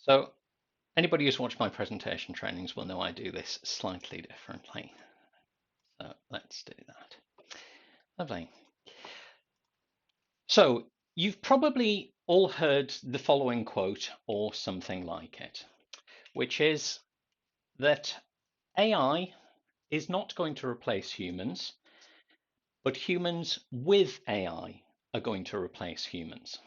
So anybody who's watched my presentation trainings will know I do this slightly differently. So let's do that. Lovely. So you've probably all heard the following quote or something like it, which is that AI is not going to replace humans, but humans with AI are going to replace humans.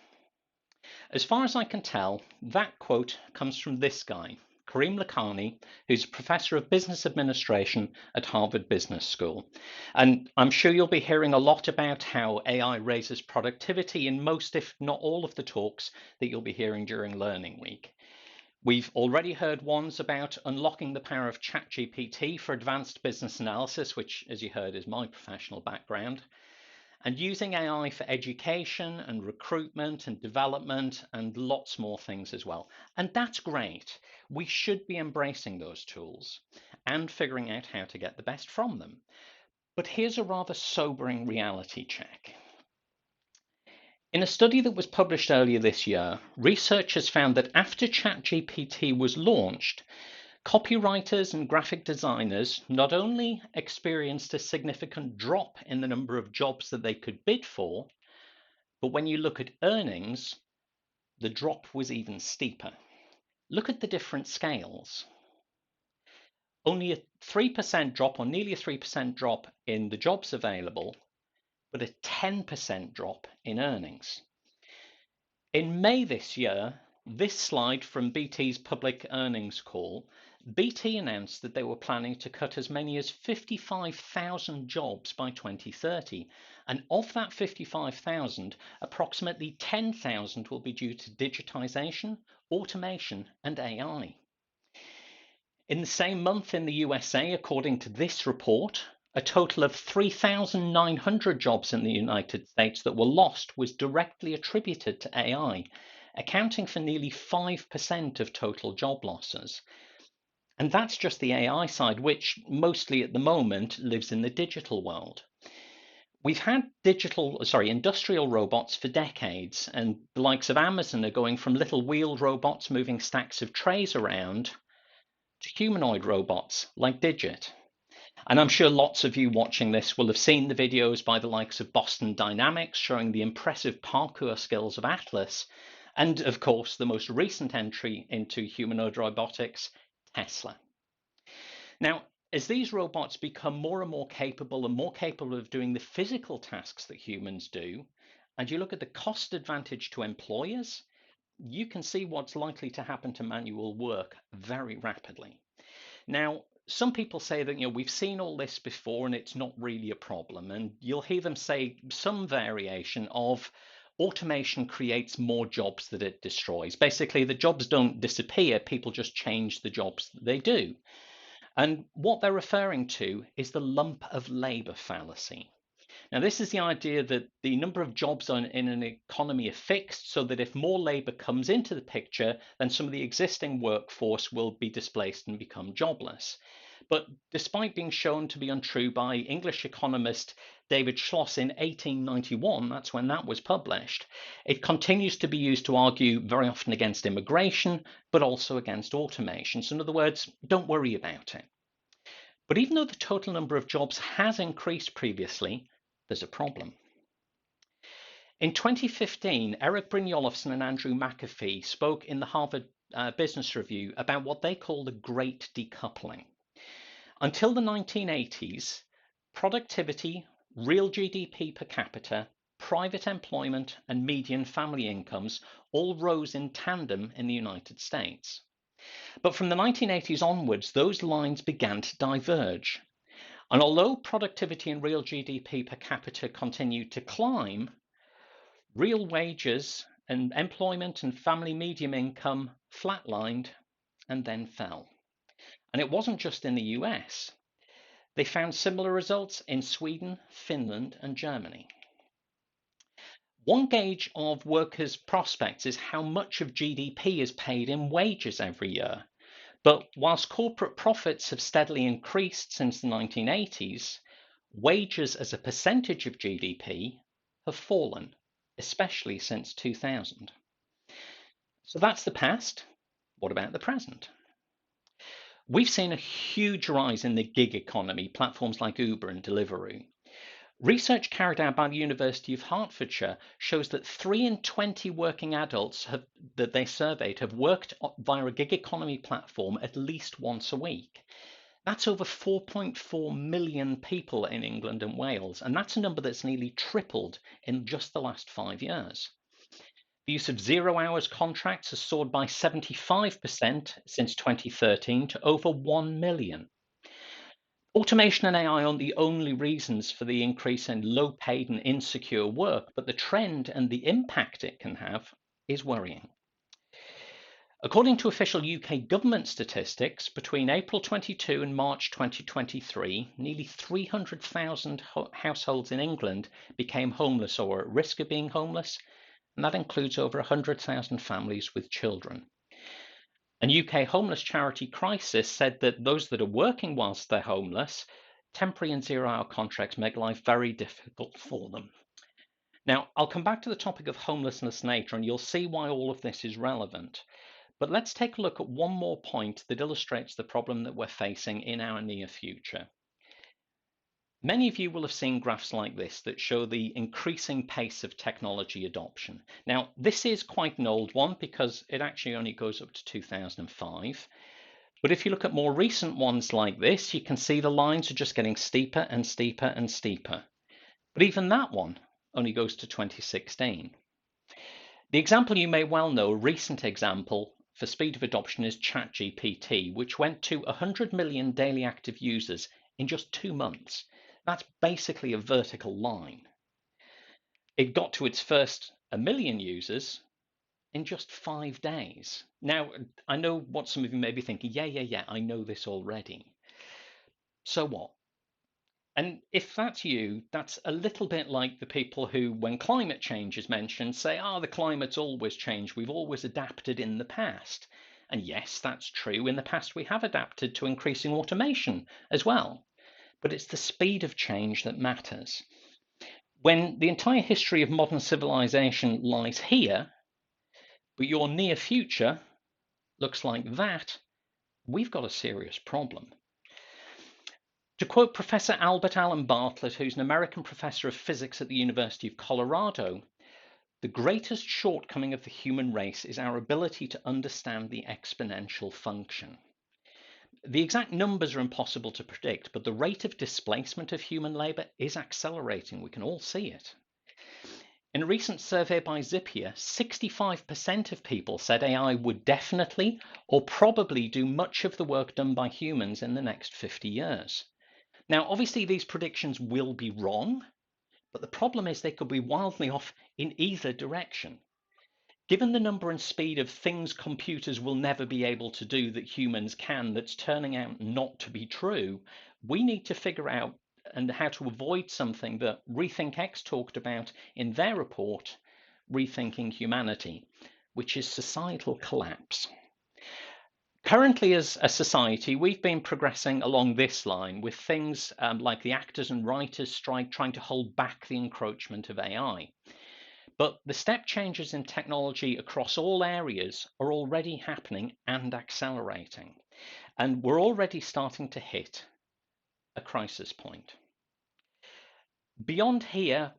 As far as I can tell, that quote comes from this guy, Karim Lakhani, who's a professor of business administration at Harvard Business School. And I'm sure you'll be hearing a lot about how AI raises productivity in most, if not all, of the talks that you'll be hearing during Learning Week. We've already heard ones about unlocking the power of ChatGPT for advanced business analysis, which, as you heard, is my professional background, and using AI for education and recruitment and development and lots more things as well. And that's great. We should be embracing those tools and figuring out how to get the best from them. But here's a rather sobering reality check. In a study that was published earlier this year, researchers found that after ChatGPT was launched, copywriters and graphic designers not only experienced a significant drop in the number of jobs that they could bid for, but when you look at earnings, the drop was even steeper. Look at the different scales. Only a 3% drop, or nearly a 3% drop in the jobs available, but a 10% drop in earnings. In May this year, this slide from BT's public earnings call, BT announced that they were planning to cut as many as 55,000 jobs by 2030. And of that 55,000, approximately 10,000 will be due to digitization, automation, and AI. In the same month in the USA, according to this report, a total of 3,900 jobs in the United States that were lost was directly attributed to AI, accounting for nearly 5% of total job losses. And that's just the AI side, which mostly at the moment lives in the digital world. We've had industrial robots for decades, and the likes of Amazon are going from little wheeled robots moving stacks of trays around to humanoid robots like Digit. And I'm sure lots of you watching this will have seen the videos by the likes of Boston Dynamics showing the impressive parkour skills of Atlas, and of course the most recent entry into humanoid robotics, Tesla. Now, as these robots become more and more capable of doing the physical tasks that humans do, and you look at the cost advantage to employers, you can see what's likely to happen to manual work very rapidly. Now, some people say that we've seen all this before and it's not really a problem, and you'll hear them say some variation of automation creates more jobs that it destroys. Basically, the jobs don't disappear, people just change the jobs that they do. And what they're referring to is the lump of labor fallacy. Now, this is the idea that the number of jobs in an economy are fixed, so that if more labor comes into the picture, then some of the existing workforce will be displaced and become jobless. But despite being shown to be untrue by English economist David Schloss in 1891, that's when that was published, it continues to be used to argue very often against immigration, but also against automation. So in other words, don't worry about it. But even though the total number of jobs has increased previously, there's a problem. In 2015, Eric Brynjolfsson and Andrew McAfee spoke in the Harvard Business Review about what they call the Great Decoupling. Until the 1980s, productivity, real GDP per capita, private employment, and median family incomes all rose in tandem in the United States. But from the 1980s onwards, those lines began to diverge. And although productivity and real GDP per capita continued to climb, real wages and employment and family median income flatlined and then fell. And it wasn't just in the US. They found similar results in Sweden, Finland, and Germany. One gauge of workers' prospects is how much of GDP is paid in wages every year. But whilst corporate profits have steadily increased since the 1980s, wages as a percentage of GDP have fallen, especially since 2000. So that's the past. What about the present? We've seen a huge rise in the gig economy, platforms like Uber and Deliveroo. Research carried out by the University of Hertfordshire shows that 3 in 20 working adults that they surveyed have worked via a gig economy platform at least once a week. That's over 4.4 million people in England and Wales, and that's a number that's nearly tripled in just the last 5 years. The use of 0 hours contracts has soared by 75% since 2013 to over 1 million. Automation and AI aren't the only reasons for the increase in low paid and insecure work, but the trend and the impact it can have is worrying. According to official UK government statistics, between April 22 and March 2023, nearly 300,000 households in England became homeless or at risk of being homeless, and that includes over 100,000 families with children. And UK homeless charity Crisis said that those that are working whilst they're homeless, temporary and 0 hour contracts make life very difficult for them. Now, I'll come back to the topic of homelessness later, and you'll see why all of this is relevant. But let's take a look at one more point that illustrates the problem that we're facing in our near future. Many of you will have seen graphs like this that show the increasing pace of technology adoption. Now, this is quite an old one because it actually only goes up to 2005. But if you look at more recent ones like this, you can see the lines are just getting steeper and steeper and steeper. But even that one only goes to 2016. The example you may well know, a recent example for speed of adoption, is ChatGPT, which went to 100 million daily active users in just 2 months. That's basically a vertical line. It got to its first 1 million users in just 5 days. Now, I know what some of you may be thinking, yeah, I know this already. So what? And if that's you, that's a little bit like the people who, when climate change is mentioned, say, the climate's always changed. We've always adapted in the past. And yes, that's true. In the past, we have adapted to increasing automation as well. But it's the speed of change that matters. When the entire history of modern civilization lies here, but your near future looks like that, we've got a serious problem. To quote Professor Albert Allen Bartlett, who's an American professor of physics at the University of Colorado, the greatest shortcoming of the human race is our ability to understand the exponential function. The exact numbers are impossible to predict, but the rate of displacement of human labor is accelerating. We can all see it. In a recent survey by Zapier, 65% of people said AI would definitely or probably do much of the work done by humans in the next 50 years. Now, obviously, these predictions will be wrong, but the problem is they could be wildly off in either direction. Given the number and speed of things computers will never be able to do that humans can, that's turning out not to be true, we need to figure out and how to avoid something that RethinkX talked about in their report, Rethinking Humanity, which is societal collapse. Currently, as a society, we've been progressing along this line with things like the actors and writers strike trying to hold back the encroachment of AI. But the step changes in technology across all areas are already happening and accelerating. And we're already starting to hit a crisis point. Beyond here,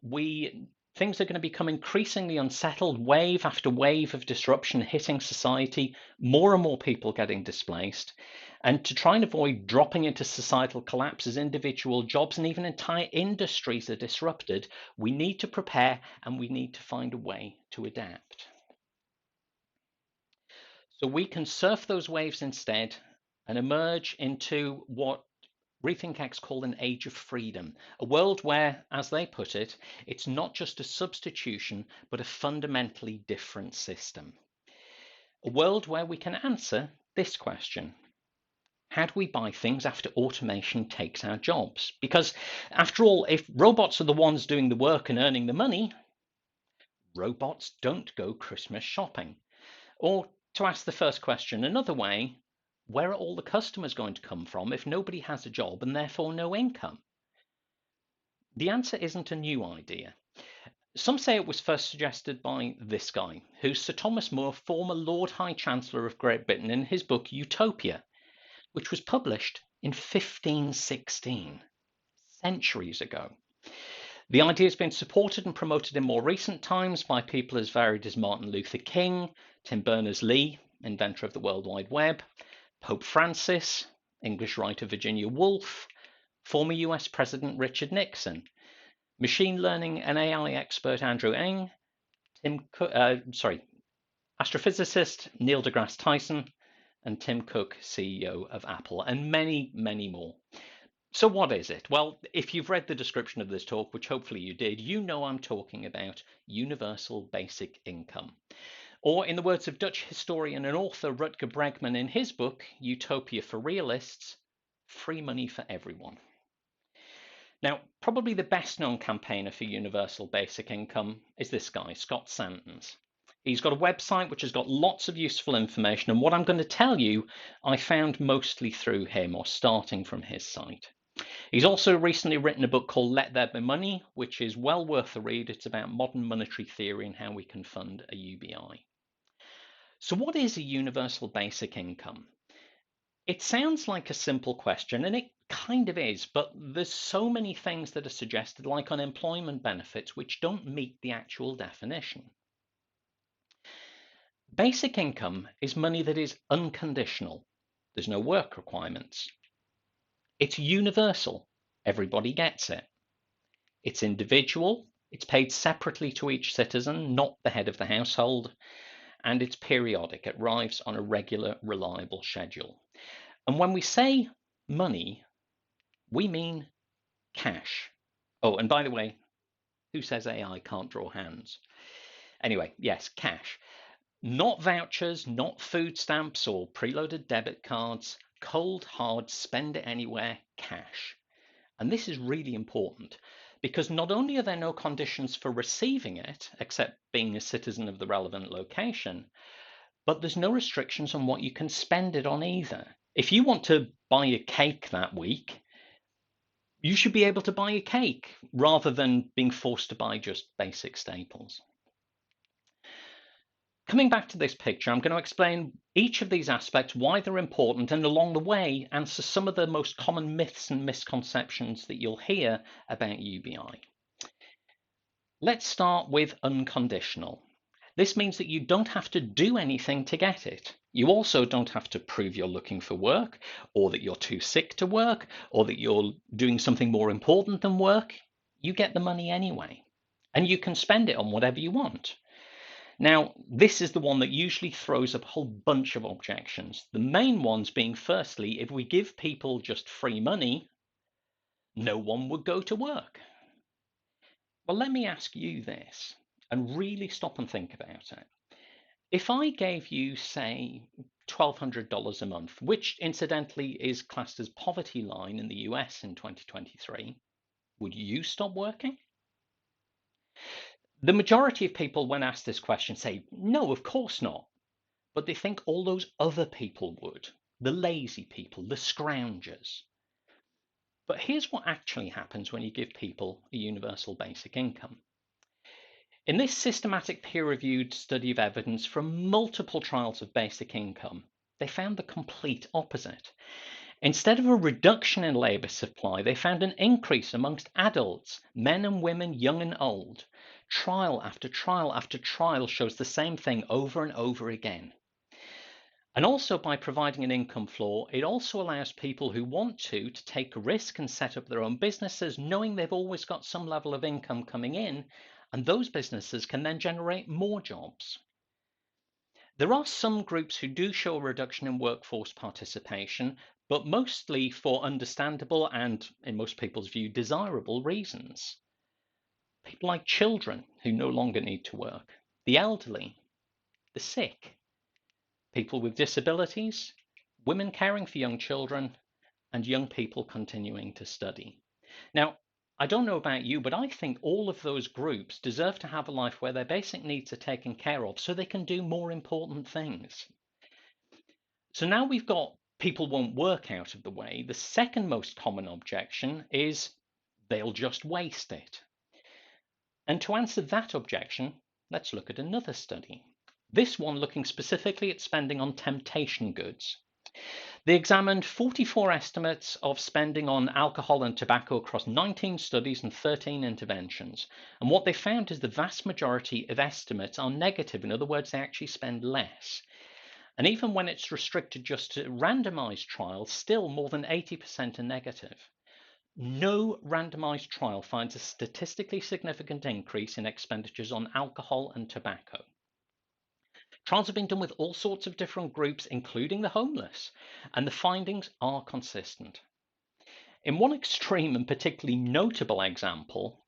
things are going to become increasingly unsettled, wave after wave of disruption hitting society, more and more people getting displaced. And to try and avoid dropping into societal collapse as individual jobs and even entire industries are disrupted, we need to prepare and we need to find a way to adapt. So we can surf those waves instead and emerge into what RethinkX called an age of freedom, a world where, as they put it, it's not just a substitution, but a fundamentally different system. A world where we can answer this question: how do we buy things after automation takes our jobs? Because after all, if robots are the ones doing the work and earning the money, robots don't go Christmas shopping. Or to ask the first question another way, where are all the customers going to come from if nobody has a job and therefore no income? The answer isn't a new idea. Some say it was first suggested by this guy, who's Sir Thomas More, former Lord High Chancellor of Great Britain, in his book Utopia, which was published in 1516, centuries ago. The idea has been supported and promoted in more recent times by people as varied as Martin Luther King, Tim Berners-Lee, inventor of the World Wide Web, Pope Francis, English writer Virginia Woolf, former US President Richard Nixon, machine learning and AI expert Andrew Ng, astrophysicist Neil deGrasse Tyson, and Tim Cook, CEO of Apple, and many, many more. So what is it? Well, if you've read the description of this talk, which hopefully you did, you know I'm talking about universal basic income. Or in the words of Dutch historian and author Rutger Bregman in his book, Utopia for Realists, free money for everyone. Now, probably the best known campaigner for universal basic income is this guy, Scott Santens. He's got a website which has got lots of useful information, and what I'm going to tell you, I found mostly through him or starting from his site. He's also recently written a book called Let There Be Money, which is well worth a read. It's about modern monetary theory and how we can fund a UBI. So what is a universal basic income? It sounds like a simple question, and it kind of is, but there's so many things that are suggested, like unemployment benefits, which don't meet the actual definition. Basic income is money that is unconditional. There's no work requirements. It's universal. Everybody gets it. It's individual. It's paid separately to each citizen, not the head of the household. And it's periodic. It arrives on a regular, reliable schedule. And when we say money, we mean cash. Oh, and by the way, who says AI can't draw hands? Anyway, yes, cash. Not vouchers, not food stamps or preloaded debit cards. Cold, hard, spend it anywhere cash. And this is really important because not only are there no conditions for receiving it, except being a citizen of the relevant location, but there's no restrictions on what you can spend it on either. If you want to buy a cake that week, you should be able to buy a cake rather than being forced to buy just basic staples. Coming back to this picture, I'm going to explain each of these aspects, why they're important, and along the way answer some of the most common myths and misconceptions that you'll hear about UBI. Let's start with unconditional. This means that you don't have to do anything to get it. You also don't have to prove you're looking for work, or that you're too sick to work, or that you're doing something more important than work. You get the money anyway, and you can spend it on whatever you want. Now, this is the one that usually throws up a whole bunch of objections. The main ones being, firstly, if we give people just free money, no one would go to work. Well, let me ask you this, and really stop and think about it. If I gave you, say, $1,200 a month, which incidentally is classed as poverty line in the US in 2023, would you stop working? The majority of people, when asked this question, say, no, of course not. But they think all those other people would, the lazy people, the scroungers. But here's what actually happens when you give people a universal basic income. In this systematic peer-reviewed study of evidence from multiple trials of basic income, they found the complete opposite. Instead of a reduction in labour supply, they found an increase amongst adults, men and women, young and old. Trial after trial after trial shows the same thing over and over again. And also by providing an income floor, it also allows people who want to take a risk and set up their own businesses, knowing they've always got some level of income coming in, and those businesses can then generate more jobs. There are some groups who do show a reduction in workforce participation, but mostly for understandable and, in most people's view, desirable reasons. People like children who no longer need to work, the elderly, the sick, people with disabilities, women caring for young children, and young people continuing to study. Now, I don't know about you, but I think all of those groups deserve to have a life where their basic needs are taken care of so they can do more important things. So now we've got people won't work out of the way. The second most common objection is they'll just waste it. And to answer that objection, let's look at another study. This one looking specifically at spending on temptation goods. They examined 44 estimates of spending on alcohol and tobacco across 19 studies and 13 interventions. And what they found is the vast majority of estimates are negative. In other words, they actually spend less. And even when it's restricted just to randomized trials, still more than 80% are negative. No randomized trial finds a statistically significant increase in expenditures on alcohol and tobacco. Trials have been done with all sorts of different groups, including the homeless, and the findings are consistent. In one extreme and particularly notable example,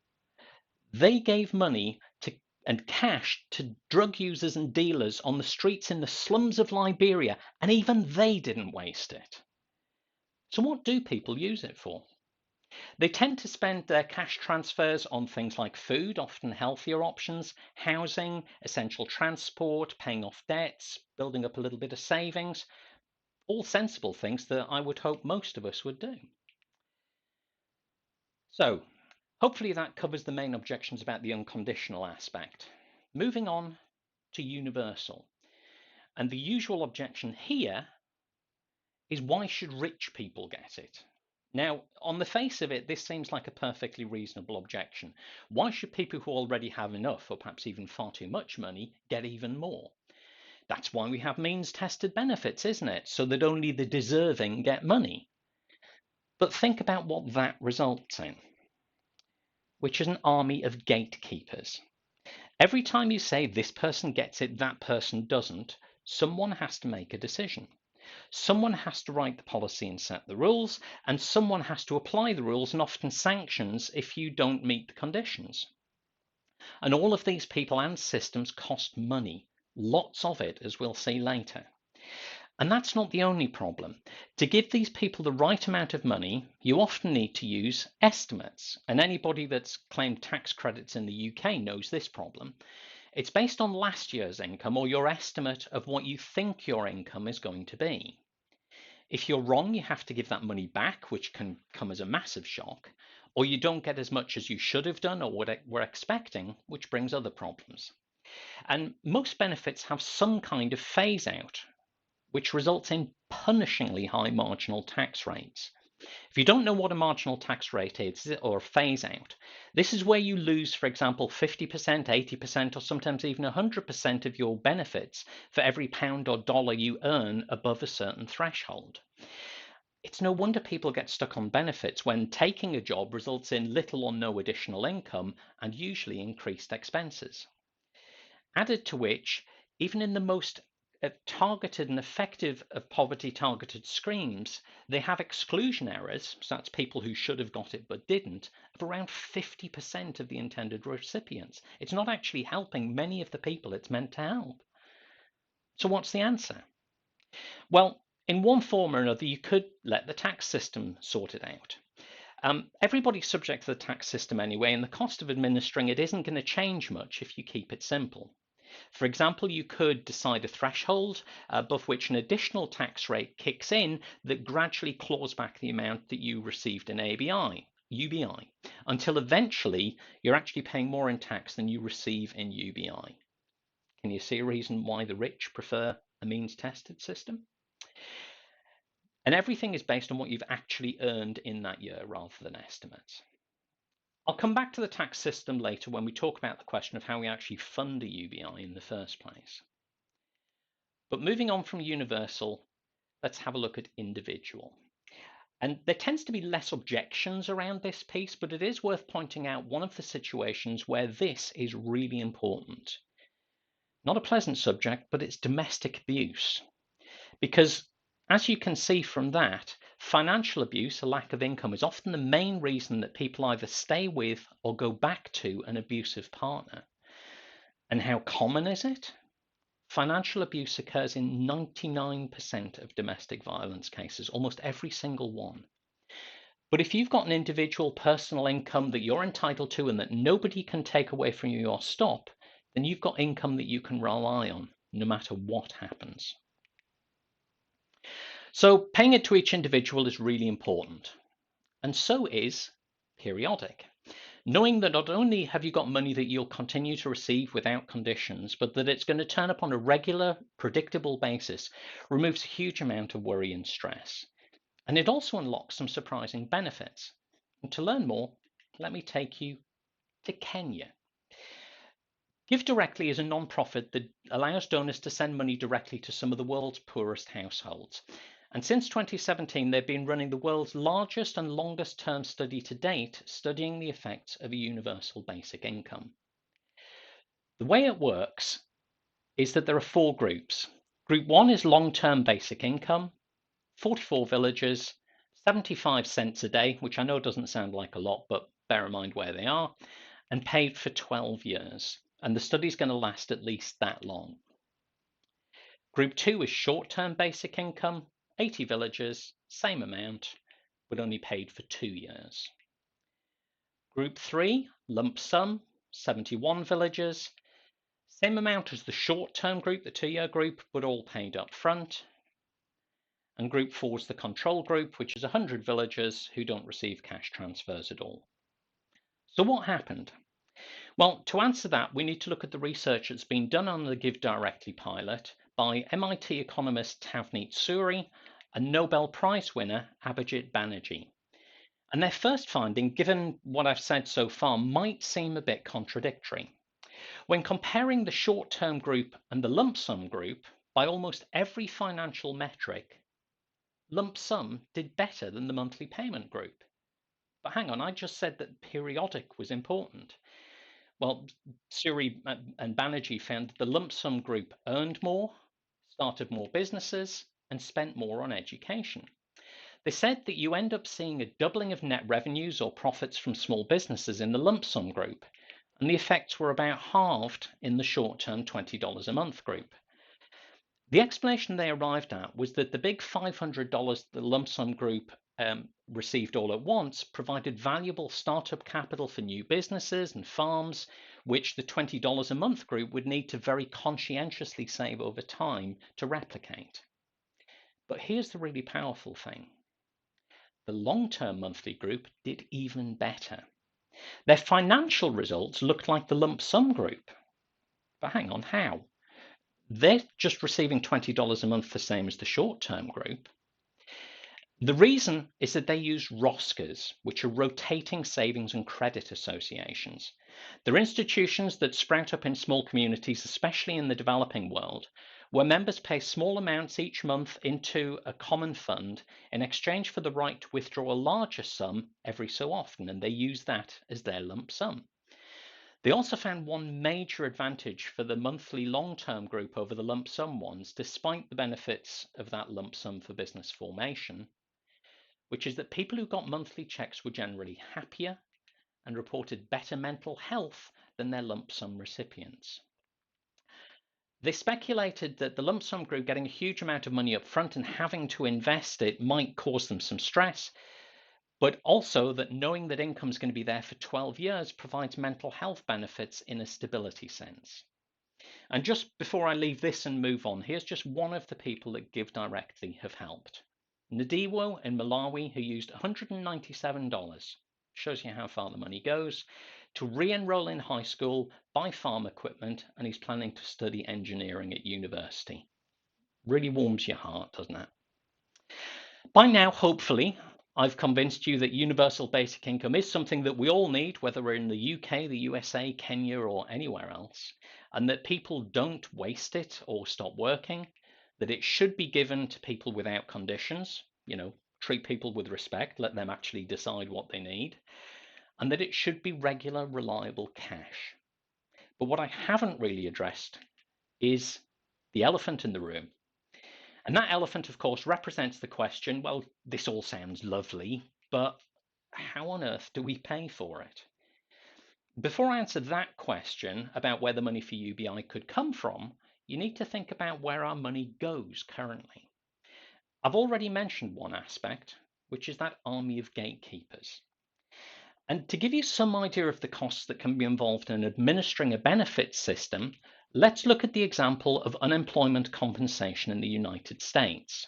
they gave money and cash to drug users and dealers on the streets in the slums of Liberia, and even they didn't waste it. So what do people use it for? They tend to spend their cash transfers on things like food, often healthier options, housing, essential transport, paying off debts, building up a little bit of savings, all sensible things that I would hope most of us would do. So, hopefully that covers the main objections about the unconditional aspect. Moving on to universal. And the usual objection here is, why should rich people get it? Now, on the face of it, this seems like a perfectly reasonable objection. Why should people who already have enough, or perhaps even far too much money, get even more? That's why we have means-tested benefits, isn't it? So that only the deserving get money. But think about what that results in, which is an army of gatekeepers. Every time you say this person gets it, that person doesn't, someone has to make a decision. Someone has to write the policy and set the rules, and someone has to apply the rules and often sanctions if you don't meet the conditions. And all of these people and systems cost money, lots of it, as we'll see later. And that's not the only problem. To give these people the right amount of money, you often need to use estimates. And anybody that's claimed tax credits in the UK knows this problem. It's based on last year's income, or your estimate of what you think your income is going to be. If you're wrong, you have to give that money back, which can come as a massive shock, or you don't get as much as you should have done or what were expecting, which brings other problems. And most benefits have some kind of phase out, which results in punishingly high marginal tax rates. If you don't know what a marginal tax rate is, or a phase out, this is where you lose, for example, 50%, 80%, or sometimes even 100% of your benefits for every pound or dollar you earn above a certain threshold. It's no wonder people get stuck on benefits when taking a job results in little or no additional income and usually increased expenses. Added to which, even in the most targeted and effective of poverty targeted schemes, they have exclusion errors, so that's people who should have got it but didn't, of around 50% of the intended recipients. It's not actually helping many of the people it's meant to help. So what's the answer? Well, in one form or another, you could let the tax system sort it out. Everybody's subject to the tax system anyway, and the cost of administering it isn't going to change much if you keep it simple. For example, you could decide a threshold above which an additional tax rate kicks in that gradually claws back the amount that you received in UBI, until eventually you're actually paying more in tax than you receive in UBI. Can you see a reason why the rich prefer a means-tested system? And everything is based on what you've actually earned in that year rather than estimates. I'll come back to the tax system later when we talk about the question of how we actually fund a UBI in the first place. But moving on from universal, let's have a look at individual. And there tends to be less objections around this piece, but it is worth pointing out one of the situations where this is really important. Not a pleasant subject, but it's domestic abuse. Because as you can see from that, financial abuse, a lack of income, is often the main reason that people either stay with or go back to an abusive partner. And how common is it? Financial abuse occurs in 99% of domestic violence cases, almost every single one. But if you've got an individual personal income that you're entitled to and that nobody can take away from you or stop, then you've got income that you can rely on no matter what happens. So paying it to each individual is really important, and so is periodic. Knowing that not only have you got money that you'll continue to receive without conditions, but that it's going to turn up on a regular, predictable basis removes a huge amount of worry and stress. And it also unlocks some surprising benefits. And to learn more, let me take you to Kenya. Give Directly is a non-profit that allows donors to send money directly to some of the world's poorest households. And since 2017, they've been running the world's largest and longest term study to date, studying the effects of a universal basic income. The way it works is that there are 4 groups. Group 1 is long-term basic income, 44 villages, 75 cents a day, which I know doesn't sound like a lot, but bear in mind where they are, and paid for 12 years. And the study's going to last at least that long. Group 2 is short-term basic income, 80 villages, same amount, but only paid for 2 years. Group 3, lump sum, 71 villages, same amount as the short-term group, the 2-year group, but all paid up front. And Group 4 is the control group, which is 100 villagers who don't receive cash transfers at all. So what happened? Well, to answer that, we need to look at the research that's been done on the Give Directly pilot by MIT economist Tavneet Suri and Nobel Prize winner Abhijit Banerjee. And their first finding, given what I've said so far, might seem a bit contradictory. When comparing the short-term group and the lump sum group, by almost every financial metric, lump sum did better than the monthly payment group. But hang on, I just said that periodic was important. Well, Suri and Banerjee found that the lump sum group earned more, started more businesses, and spent more on education. They said that you end up seeing a doubling of net revenues or profits from small businesses in the lump sum group, and the effects were about halved in the short-term $20 a month group. The explanation they arrived at was that the big $500 the lump sum group received all at once provided valuable startup capital for new businesses and farms, which the $20 a month group would need to very conscientiously save over time to replicate. But here's the really powerful thing. The long-term monthly group did even better. Their financial results looked like the lump sum group. But hang on, how? They're just receiving $20 a month the same as the short-term group. The reason is that they use ROSCAs, which are rotating savings and credit associations. They're institutions that sprout up in small communities, especially in the developing world, where members pay small amounts each month into a common fund in exchange for the right to withdraw a larger sum every so often, and they use that as their lump sum. They also found one major advantage for the monthly long-term group over the lump sum ones, despite the benefits of that lump sum for business formation, which is that people who got monthly checks were generally happier and reported better mental health than their lump sum recipients. They speculated that the lump sum group getting a huge amount of money up front and having to invest it might cause them some stress, but also that knowing that income is going to be there for 12 years provides mental health benefits in a stability sense. And just before I leave this and move on, here's just one of the people that Give Directly have helped. Nadiwo in Malawi, who used $197, shows you how far the money goes, to re-enroll in high school, buy farm equipment, and he's planning to study engineering at university. Really warms your heart, doesn't it? By now, hopefully, I've convinced you that universal basic income is something that we all need, whether we're in the UK, the USA, Kenya, or anywhere else, and that people don't waste it or stop working, that it should be given to people without conditions, treat people with respect, let them actually decide what they need, and that it should be regular, reliable cash. But what I haven't really addressed is the elephant in the room. And that elephant, of course, represents the question, well, this all sounds lovely, but how on earth do we pay for it? Before I answer that question about where the money for UBI could come from, you need to think about where our money goes currently. I've already mentioned one aspect, which is that army of gatekeepers. And to give you some idea of the costs that can be involved in administering a benefits system, let's look at the example of unemployment compensation in the United States.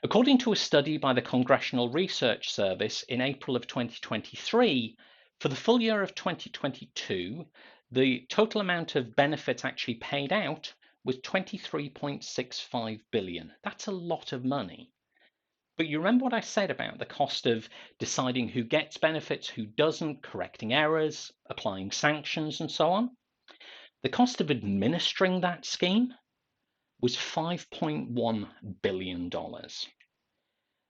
According to a study by the Congressional Research Service in April of 2023, For the full year of 2022, the total amount of benefits actually paid out was 23.65 billion. That's a lot of money. But you remember what I said about the cost of deciding who gets benefits, who doesn't, correcting errors, applying sanctions, and so on? The cost of administering that scheme was $5.1 billion.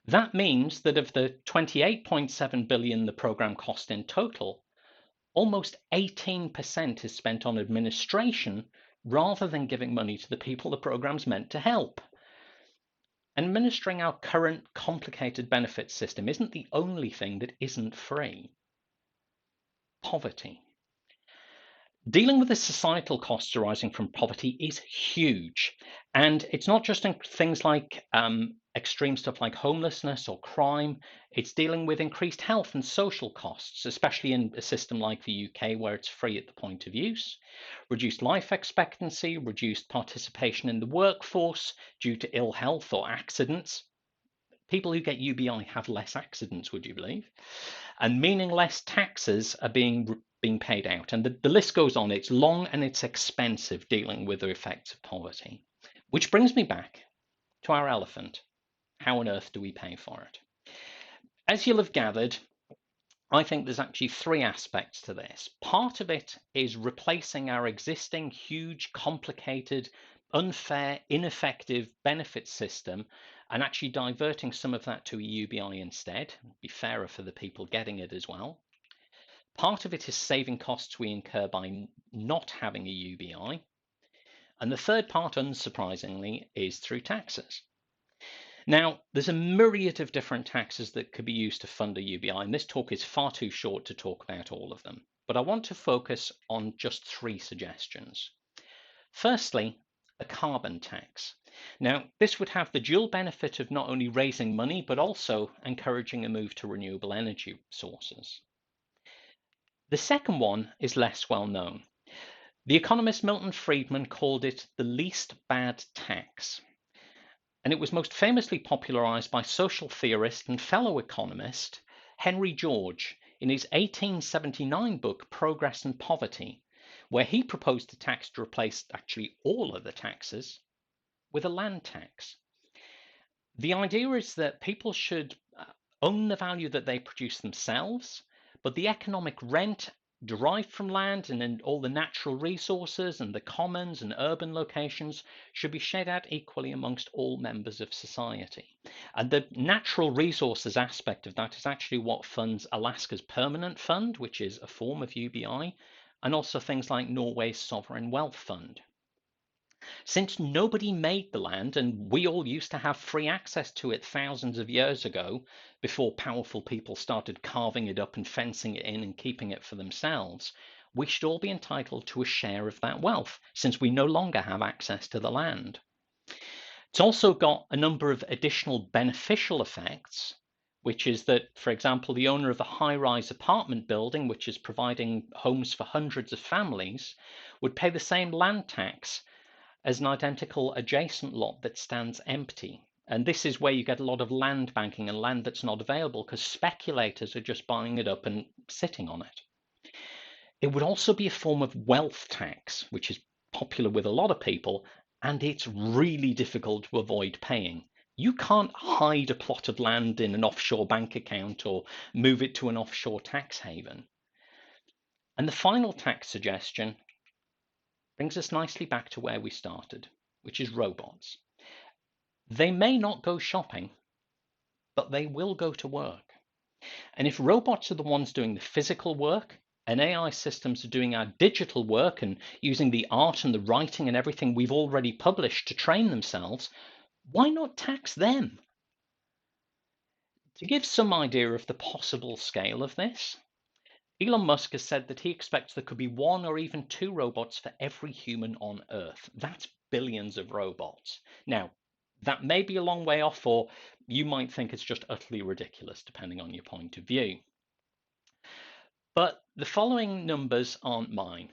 That means that of the 28.7 billion the program cost in total, almost 18% is spent on administration rather than giving money to the people the program's meant to help. Administering our current complicated benefit system isn't the only thing that isn't free. Poverty. Dealing with the societal costs arising from poverty is huge. And it's not just in things like extreme stuff like homelessness or crime. It's dealing with increased health and social costs, especially in a system like the UK where it's free at the point of use. Reduced life expectancy, reduced participation in the workforce due to ill health or accidents. People who get UBI have less accidents, would you believe? And meaning less taxes are being paid out. And the list goes on. It's long and it's expensive dealing with the effects of poverty. Which brings me back to our elephant. How on earth do we pay for it? As you'll have gathered, I think there's actually three aspects to this. Part of it is replacing our existing huge, complicated, unfair, ineffective benefit system and actually diverting some of that to a UBI instead. It'd be fairer for the people getting it as well. Part of it is saving costs we incur by not having a UBI. And the third part, unsurprisingly, is through taxes. Now, there's a myriad of different taxes that could be used to fund a UBI, and this talk is far too short to talk about all of them. But I want to focus on just three suggestions. Firstly, a carbon tax. Now, this would have the dual benefit of not only raising money, but also encouraging a move to renewable energy sources. The second one is less well known. The economist Milton Friedman called it the least bad tax. And it was most famously popularized by social theorist and fellow economist Henry George in his 1879 book, Progress and Poverty, where he proposed a tax to replace actually all of the taxes with a land tax. The idea is that people should own the value that they produce themselves, but the economic rent derived from land and all the natural resources and the commons and urban locations should be shared out equally amongst all members of society. And the natural resources aspect of that is actually what funds Alaska's Permanent Fund, which is a form of UBI, and also things like Norway's Sovereign Wealth Fund. Since nobody made the land and we all used to have free access to it thousands of years ago, before powerful people started carving it up and fencing it in and keeping it for themselves, we should all be entitled to a share of that wealth, since we no longer have access to the land. It's also got a number of additional beneficial effects, which is that, for example, the owner of a high-rise apartment building, which is providing homes for hundreds of families, would pay the same land tax as an identical adjacent lot that stands empty. And this is where you get a lot of land banking and land that's not available because speculators are just buying it up and sitting on it. It would also be a form of wealth tax, which is popular with a lot of people, and it's really difficult to avoid paying. You can't hide a plot of land in an offshore bank account or move it to an offshore tax haven. And the final tax suggestion brings us nicely back to where we started, which is robots. They may not go shopping, but they will go to work. And if robots are the ones doing the physical work, and AI systems are doing our digital work and using the art and the writing and everything we've already published to train themselves, why not tax them? To give some idea of the possible scale of this, Elon Musk has said that he expects there could be one or even two robots for every human on Earth. That's billions of robots. Now, that may be a long way off, or you might think it's just utterly ridiculous, depending on your point of view. But the following numbers aren't mine.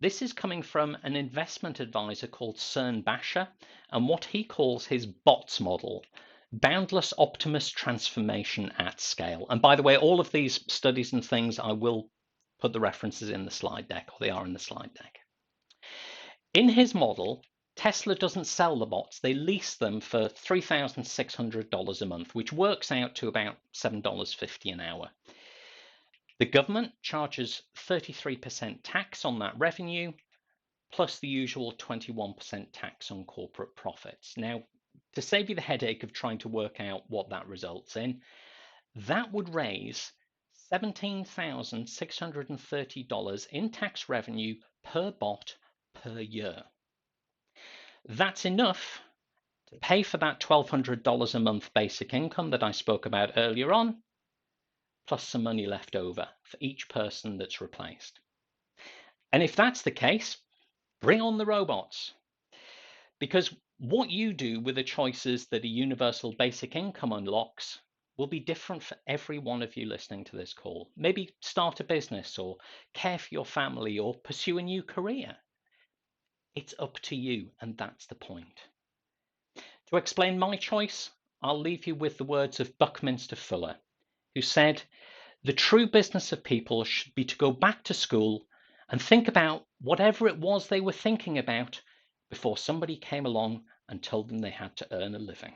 This is coming from an investment advisor called Cern Basher and what he calls his BOTS model, Boundless Optimist Transformation at Scale. And by the way, all of these studies and things I will put the references in the slide deck, or they are in the slide deck. In his model, Tesla doesn't sell the bots, they lease them for $3,600 a month, which works out to about $7.50 an hour. The government charges 33% tax on that revenue, plus the usual 21% tax on corporate profits. Now, to save you the headache of trying to work out what that results in, that would raise $17,630 in tax revenue per bot per year. That's enough to pay for that $1,200 a month basic income that I spoke about earlier on, plus some money left over for each person that's replaced. And if that's the case, bring on the robots. Because what you do with the choices that a universal basic income unlocks will be different for every one of you listening to this call. Maybe start a business, or care for your family, or pursue a new career. It's up to you, and that's the point. To explain my choice, I'll leave you with the words of Buckminster Fuller, who said, "The true business of people should be to go back to school and think about whatever it was they were thinking about before somebody came along and told them they had to earn a living."